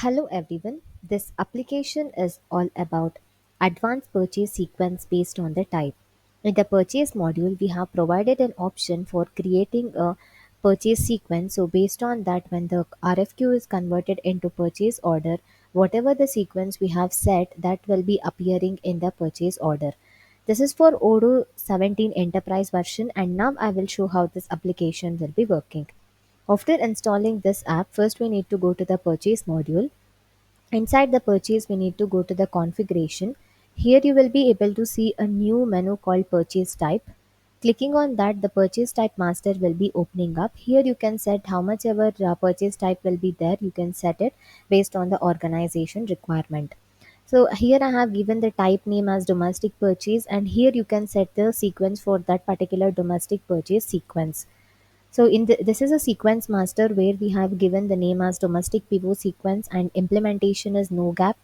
Hello everyone. This application is all about advanced purchase sequence based on the type. In the purchase module, we have provided an option for creating a purchase sequence. So based on that, when the RFQ is converted into purchase order, whatever the sequence we have set, that will be appearing in the purchase order. This is for Odoo 17 enterprise version, and now I will show how this application will be working. After installing this app, first we need to go to the purchase module. Inside the purchase, we need to go to the configuration. Here you will be able to see a new menu called purchase type. Clicking on that, the purchase type master will be opening up. Here you can set how much ever purchase type will be there. You can set it based on the organization requirement. So here I have given the type name as domestic purchase, and here you can set the sequence for that particular domestic purchase sequence. So this is a sequence master where we have given the name as domestic pivot sequence and implementation is no gap,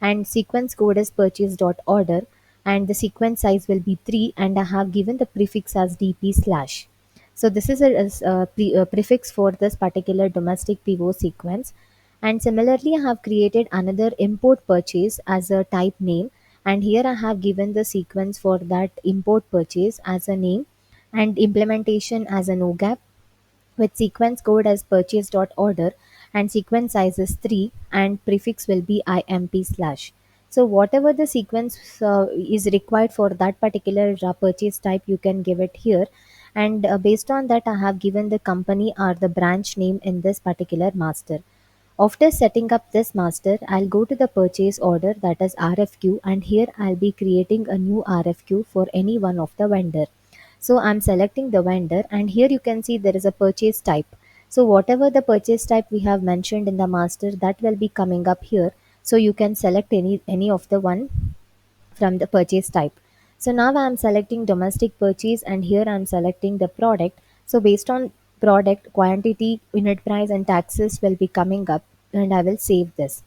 and sequence code is purchase.order, and the sequence size will be 3, and I have given the prefix as dp slash. So this is a prefix for this particular domestic pivot sequence. And similarly, I have created another import purchase as a type name, and here I have given the sequence for that import purchase as a name and implementation as a no gap with sequence code as purchase.order, and sequence size is 3 and prefix will be imp slash. So whatever the sequence is required for that particular purchase type, you can give it here. And based on that, I have given the company or the branch name in this particular master. After setting up this master, I'll go to the purchase order, that is RFQ, and here I'll be creating a new RFQ for any one of the vendor. So I'm selecting the vendor, and here you can see there is a purchase type. So whatever the purchase type we have mentioned in the master, that will be coming up here. So you can select any of the one from the purchase type. So now I'm selecting domestic purchase, and here I'm selecting the product. So based on product, quantity, unit price and taxes will be coming up, and I will save this.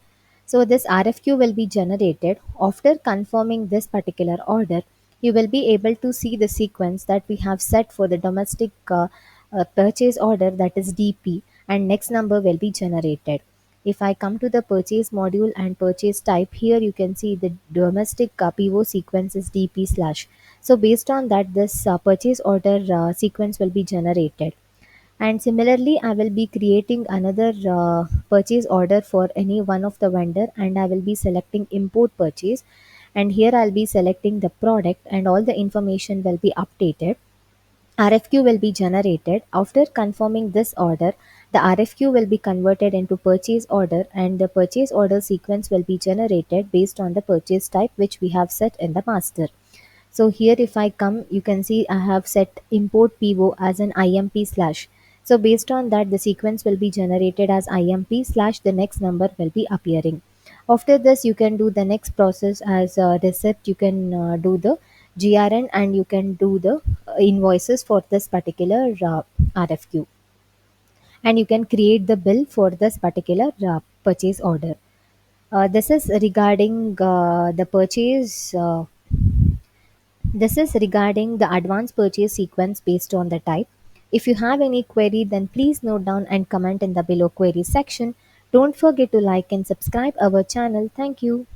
So this RFQ will be generated. After confirming this particular order, you will be able to see the sequence that we have set for the domestic purchase order, that is DP, and next number will be generated. If I come to the purchase module and purchase type, here you can see the domestic PO sequence is DP slash. So based on that, this purchase order sequence will be generated. And similarly, I will be creating another purchase order for any one of the vendor, and I will be selecting import purchase. And here I'll be selecting the product, and all the information will be updated. RFQ will be generated. After confirming this order, the RFQ will be converted into purchase order, and the purchase order sequence will be generated based on the purchase type which we have set in the master. So here if I come, you can see I have set import PO as an IMP slash. So based on that, the sequence will be generated as IMP slash, the next number will be appearing. After this, you can do the next process as receipt. You can do the GRN, and you can do the invoices for this particular RFQ, and you can create the bill for this particular purchase order. This is regarding the purchase. This is regarding the advanced purchase sequence based on the type. If you have any query, then please note down and comment in the below query section. Don't forget to like and subscribe our channel. Thank you.